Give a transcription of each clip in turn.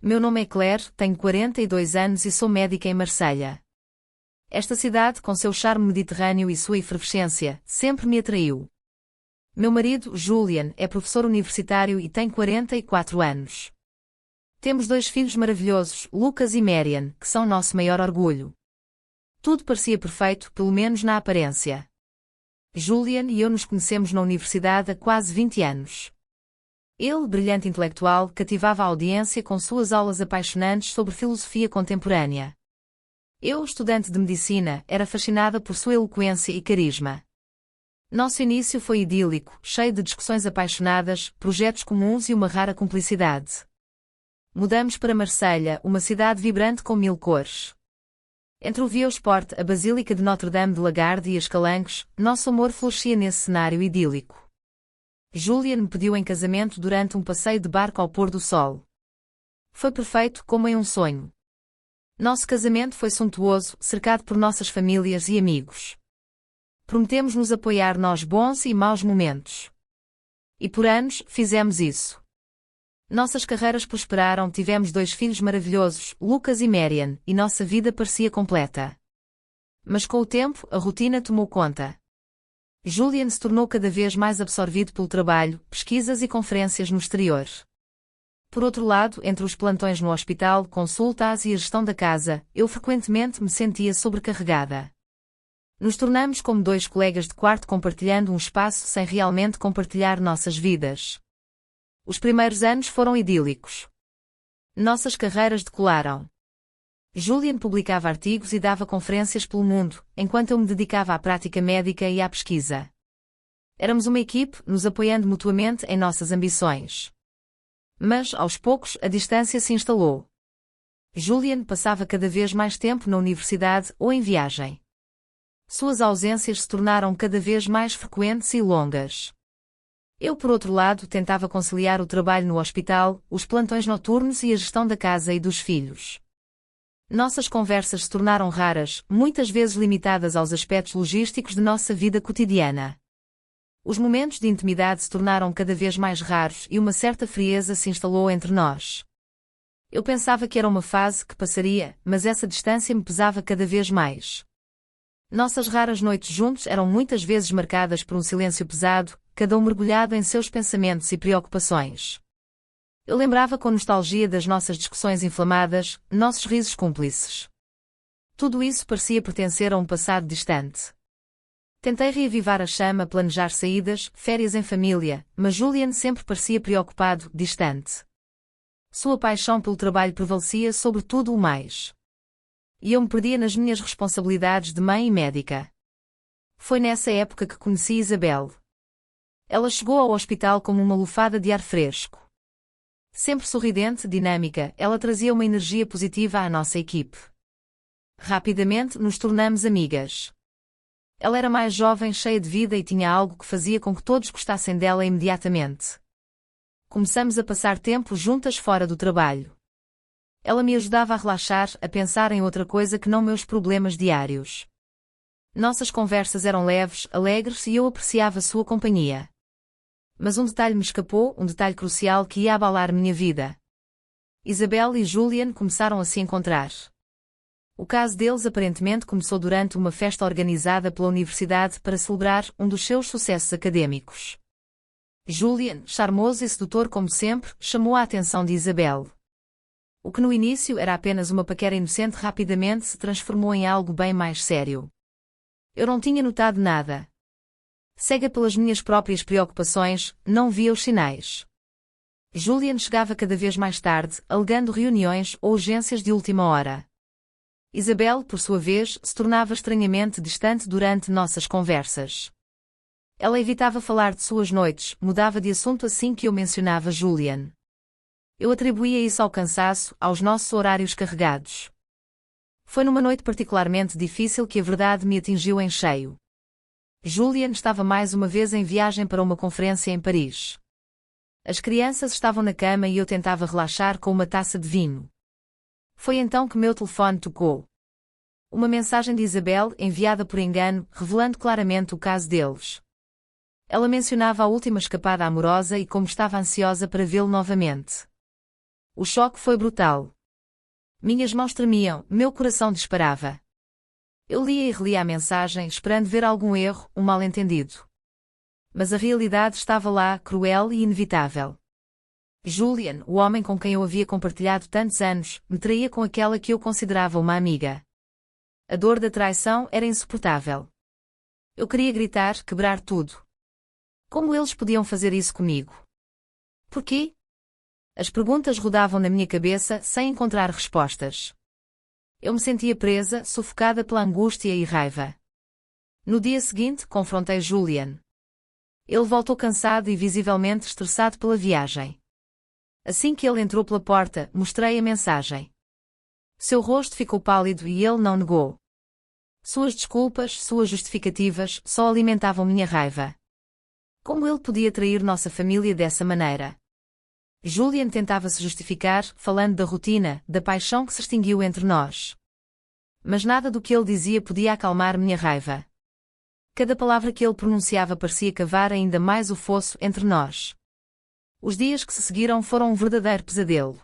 Meu nome é Claire, tenho 42 anos e sou médica em Marselha. Esta cidade, com seu charme mediterrâneo e sua efervescência, sempre me atraiu. Meu marido, Julian, é professor universitário e tem 44 anos. Temos 2 filhos maravilhosos, Lucas e Marian, que são nosso maior orgulho. Tudo parecia perfeito, pelo menos na aparência. Julian e eu nos conhecemos na universidade há quase 20 anos. Ele, brilhante intelectual, cativava a audiência com suas aulas apaixonantes sobre filosofia contemporânea. Eu, estudante de medicina, era fascinada por sua eloquência e carisma. Nosso início foi idílico, cheio de discussões apaixonadas, projetos comuns e uma rara cumplicidade. Mudamos para Marselha, uma cidade vibrante com 1000 cores. Entre o Vieux Sport, a Basílica de Notre-Dame de Lagarde e as Calanques, nosso amor florescia nesse cenário idílico. Julian me pediu em casamento durante um passeio de barco ao pôr do sol. Foi perfeito, como em um sonho. Nosso casamento foi suntuoso, cercado por nossas famílias e amigos. Prometemos nos apoiar nos bons e maus momentos. E por anos, fizemos isso. Nossas carreiras prosperaram, tivemos 2 filhos maravilhosos, Lucas e Marian, e nossa vida parecia completa. Mas com o tempo, a rotina tomou conta. Julian se tornou cada vez mais absorvido pelo trabalho, pesquisas e conferências no exterior. Por outro lado, entre os plantões no hospital, consultas e a gestão da casa, eu frequentemente me sentia sobrecarregada. Nos tornamos como 2 colegas de quarto compartilhando um espaço sem realmente compartilhar nossas vidas. Os primeiros anos foram idílicos. Nossas carreiras decolaram. Julian publicava artigos e dava conferências pelo mundo, enquanto eu me dedicava à prática médica e à pesquisa. Éramos uma equipe, nos apoiando mutuamente em nossas ambições. Mas, aos poucos, a distância se instalou. Julian passava cada vez mais tempo na universidade ou em viagem. Suas ausências se tornaram cada vez mais frequentes e longas. Eu, por outro lado, tentava conciliar o trabalho no hospital, os plantões noturnos e a gestão da casa e dos filhos. Nossas conversas se tornaram raras, muitas vezes limitadas aos aspectos logísticos de nossa vida cotidiana. Os momentos de intimidade se tornaram cada vez mais raros e uma certa frieza se instalou entre nós. Eu pensava que era uma fase que passaria, mas essa distância me pesava cada vez mais. Nossas raras noites juntos eram muitas vezes marcadas por um silêncio pesado, cada um mergulhado em seus pensamentos e preocupações. Eu lembrava com nostalgia das nossas discussões inflamadas, nossos risos cúmplices. Tudo isso parecia pertencer a um passado distante. Tentei reavivar a chama, planejar saídas, férias em família, mas Julian sempre parecia preocupado, distante. Sua paixão pelo trabalho prevalecia sobre tudo o mais. E eu me perdia nas minhas responsabilidades de mãe e médica. Foi nessa época que conheci Isabel. Ela chegou ao hospital como uma lufada de ar fresco. Sempre sorridente, dinâmica, ela trazia uma energia positiva à nossa equipe. Rapidamente nos tornamos amigas. Ela era mais jovem, cheia de vida e tinha algo que fazia com que todos gostassem dela imediatamente. Começamos a passar tempo juntas fora do trabalho. Ela me ajudava a relaxar, a pensar em outra coisa que não meus problemas diários. Nossas conversas eram leves, alegres e eu apreciava sua companhia. Mas um detalhe me escapou, um detalhe crucial que ia abalar minha vida. Isabel e Julian começaram a se encontrar. O caso deles aparentemente começou durante uma festa organizada pela universidade para celebrar um dos seus sucessos acadêmicos. Julian, charmoso e sedutor como sempre, chamou a atenção de Isabel. O que no início era apenas uma paquera inocente rapidamente se transformou em algo bem mais sério. Eu não tinha notado nada. Cega pelas minhas próprias preocupações, não via os sinais. Julian chegava cada vez mais tarde, alegando reuniões ou urgências de última hora. Isabel, por sua vez, se tornava estranhamente distante durante nossas conversas. Ela evitava falar de suas noites, mudava de assunto assim que eu mencionava Julian. Eu atribuía isso ao cansaço, aos nossos horários carregados. Foi numa noite particularmente difícil que a verdade me atingiu em cheio. Julian estava mais uma vez em viagem para uma conferência em Paris. As crianças estavam na cama e eu tentava relaxar com uma taça de vinho. Foi então que meu telefone tocou. Uma mensagem de Isabel, enviada por engano, revelando claramente o caso deles. Ela mencionava a última escapada amorosa e como estava ansiosa para vê-lo novamente. O choque foi brutal. Minhas mãos tremiam, meu coração disparava. Eu lia e relia a mensagem, esperando ver algum erro, um mal-entendido. Mas a realidade estava lá, cruel e inevitável. Julian, o homem com quem eu havia compartilhado tantos anos, me traía com aquela que eu considerava uma amiga. A dor da traição era insuportável. Eu queria gritar, quebrar tudo. Como eles podiam fazer isso comigo? Por quê? As perguntas rodavam na minha cabeça sem encontrar respostas. Eu me sentia presa, sufocada pela angústia e raiva. No dia seguinte, confrontei Julian. Ele voltou cansado e visivelmente estressado pela viagem. Assim que ele entrou pela porta, mostrei a mensagem. Seu rosto ficou pálido e ele não negou. Suas desculpas, suas justificativas, só alimentavam minha raiva. Como ele podia trair nossa família dessa maneira? Julian tentava se justificar, falando da rotina, da paixão que se extinguiu entre nós. Mas nada do que ele dizia podia acalmar minha raiva. Cada palavra que ele pronunciava parecia cavar ainda mais o fosso entre nós. Os dias que se seguiram foram um verdadeiro pesadelo.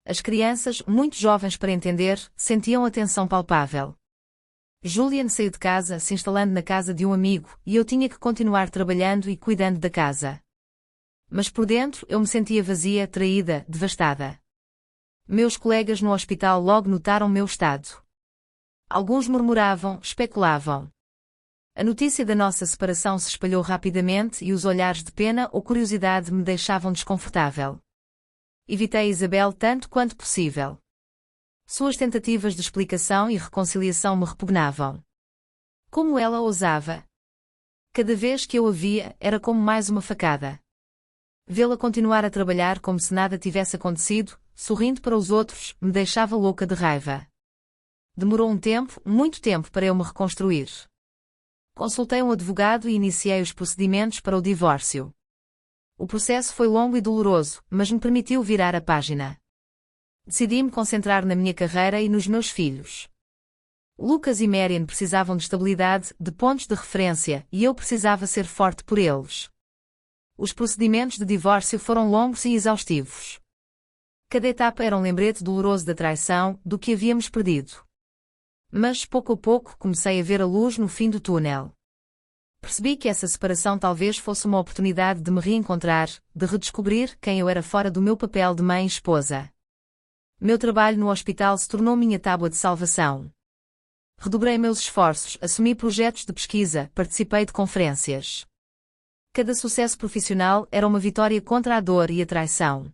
As crianças, muito jovens para entender, sentiam a tensão palpável. Julian saiu de casa, se instalando na casa de um amigo, e eu tinha que continuar trabalhando e cuidando da casa. Mas por dentro eu me sentia vazia, traída, devastada. Meus colegas no hospital logo notaram meu estado. Alguns murmuravam, especulavam. A notícia da nossa separação se espalhou rapidamente e os olhares de pena ou curiosidade me deixavam desconfortável. Evitei Isabel tanto quanto possível. Suas tentativas de explicação e reconciliação me repugnavam. Como ela ousava? Cada vez que eu a via, era como mais uma facada. Vê-la continuar a trabalhar como se nada tivesse acontecido, sorrindo para os outros, me deixava louca de raiva. Demorou um tempo, muito tempo para eu me reconstruir. Consultei um advogado e iniciei os procedimentos para o divórcio. O processo foi longo e doloroso, mas me permitiu virar a página. Decidi me concentrar na minha carreira e nos meus filhos. Lucas e Marian precisavam de estabilidade, de pontos de referência, e eu precisava ser forte por eles. Os procedimentos de divórcio foram longos e exaustivos. Cada etapa era um lembrete doloroso da traição, do que havíamos perdido. Mas, pouco a pouco, comecei a ver a luz no fim do túnel. Percebi que essa separação talvez fosse uma oportunidade de me reencontrar, de redescobrir quem eu era fora do meu papel de mãe e esposa. Meu trabalho no hospital se tornou minha tábua de salvação. Redobrei meus esforços, assumi projetos de pesquisa, participei de conferências. Cada sucesso profissional era uma vitória contra a dor e a traição.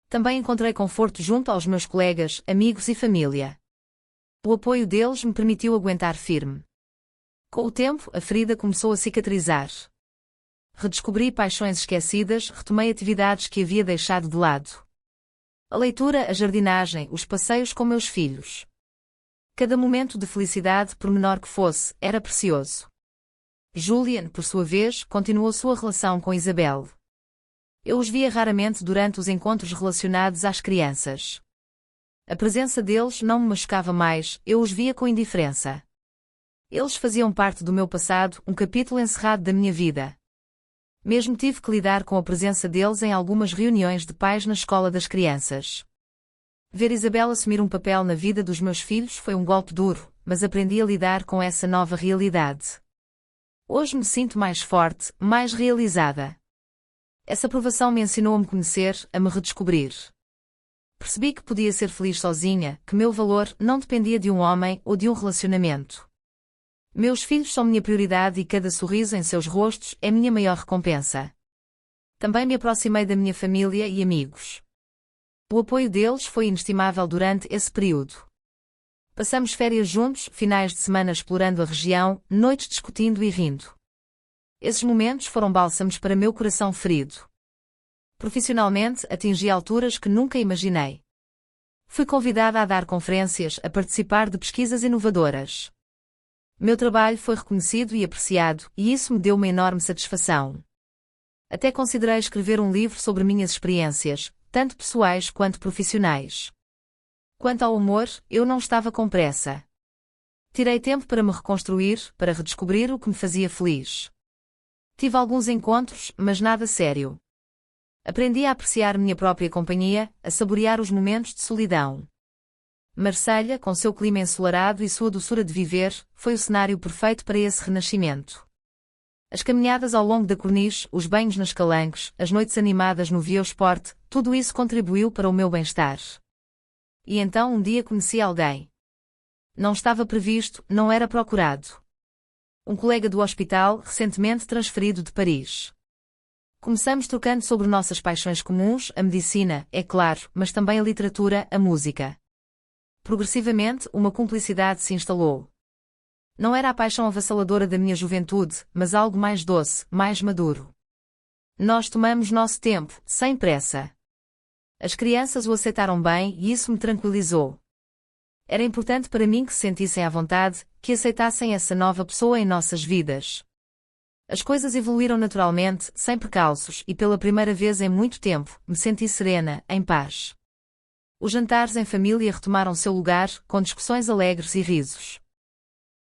Também encontrei conforto junto aos meus colegas, amigos e família. O apoio deles me permitiu aguentar firme. Com o tempo, a ferida começou a cicatrizar. Redescobri paixões esquecidas, retomei atividades que havia deixado de lado. A leitura, a jardinagem, os passeios com meus filhos. Cada momento de felicidade, por menor que fosse, era precioso. Julian, por sua vez, continuou sua relação com Isabel. Eu os via raramente durante os encontros relacionados às crianças. A presença deles não me machucava mais, eu os via com indiferença. Eles faziam parte do meu passado, um capítulo encerrado da minha vida. Mesmo tive que lidar com a presença deles em algumas reuniões de pais na escola das crianças. Ver Isabel assumir um papel na vida dos meus filhos foi um golpe duro, mas aprendi a lidar com essa nova realidade. Hoje me sinto mais forte, mais realizada. Essa provação me ensinou a me conhecer, a me redescobrir. Percebi que podia ser feliz sozinha, que meu valor não dependia de um homem ou de um relacionamento. Meus filhos são minha prioridade e cada sorriso em seus rostos é minha maior recompensa. Também me aproximei da minha família e amigos. O apoio deles foi inestimável durante esse período. Passamos férias juntos, finais de semana explorando a região, noites discutindo e rindo. Esses momentos foram bálsamos para meu coração ferido. Profissionalmente, atingi alturas que nunca imaginei. Fui convidada a dar conferências, a participar de pesquisas inovadoras. Meu trabalho foi reconhecido e apreciado, e isso me deu uma enorme satisfação. Até considerei escrever um livro sobre minhas experiências, tanto pessoais quanto profissionais. Quanto ao amor, eu não estava com pressa. Tirei tempo para me reconstruir, para redescobrir o que me fazia feliz. Tive alguns encontros, mas nada sério. Aprendi a apreciar minha própria companhia, a saborear os momentos de solidão. Marselha, com seu clima ensolarado e sua doçura de viver, foi o cenário perfeito para esse renascimento. As caminhadas ao longo da corniche, os banhos nas calanques, as noites animadas no Viosport, tudo isso contribuiu para o meu bem-estar. E então um dia conheci alguém. Não estava previsto, não era procurado. Um colega do hospital, recentemente transferido de Paris. Começamos trocando sobre nossas paixões comuns, a medicina, é claro, mas também a literatura, a música. Progressivamente, uma cumplicidade se instalou. Não era a paixão avassaladora da minha juventude, mas algo mais doce, mais maduro. Nós tomamos nosso tempo, sem pressa. As crianças o aceitaram bem e isso me tranquilizou. Era importante para mim que se sentissem à vontade, que aceitassem essa nova pessoa em nossas vidas. As coisas evoluíram naturalmente, sem precalços, e pela primeira vez em muito tempo, me senti serena, em paz. Os jantares em família retomaram seu lugar, com discussões alegres e risos.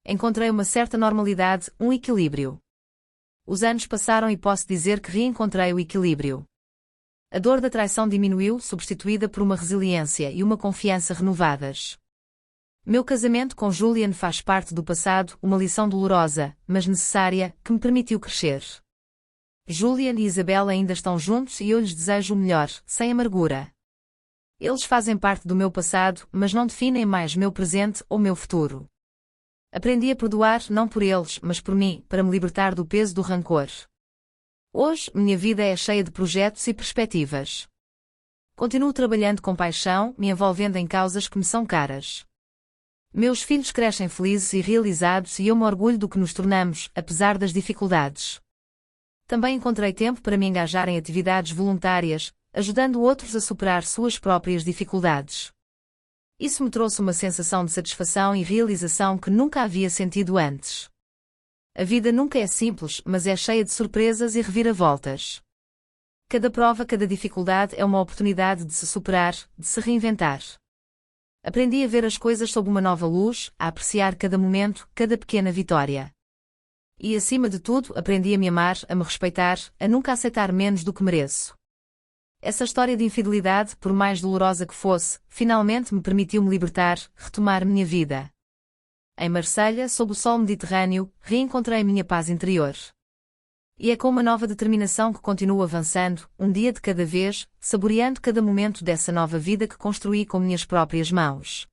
Encontrei uma certa normalidade, um equilíbrio. Os anos passaram e posso dizer que reencontrei o equilíbrio. A dor da traição diminuiu, substituída por uma resiliência e uma confiança renovadas. Meu casamento com Julian faz parte do passado, uma lição dolorosa, mas necessária, que me permitiu crescer. Julian e Isabel ainda estão juntos e eu lhes desejo o melhor, sem amargura. Eles fazem parte do meu passado, mas não definem mais meu presente ou meu futuro. Aprendi a perdoar não por eles, mas por mim, para me libertar do peso do rancor. Hoje, minha vida é cheia de projetos e perspectivas. Continuo trabalhando com paixão, me envolvendo em causas que me são caras. Meus filhos crescem felizes e realizados e eu me orgulho do que nos tornamos, apesar das dificuldades. Também encontrei tempo para me engajar em atividades voluntárias, ajudando outros a superar suas próprias dificuldades. Isso me trouxe uma sensação de satisfação e realização que nunca havia sentido antes. A vida nunca é simples, mas é cheia de surpresas e reviravoltas. Cada prova, cada dificuldade é uma oportunidade de se superar, de se reinventar. Aprendi a ver as coisas sob uma nova luz, a apreciar cada momento, cada pequena vitória. E acima de tudo, aprendi a me amar, a me respeitar, a nunca aceitar menos do que mereço. Essa história de infidelidade, por mais dolorosa que fosse, finalmente me permitiu me libertar, retomar minha vida. Em Marselha, sob o sol mediterrâneo, reencontrei minha paz interior. E é com uma nova determinação que continuo avançando, um dia de cada vez, saboreando cada momento dessa nova vida que construí com minhas próprias mãos.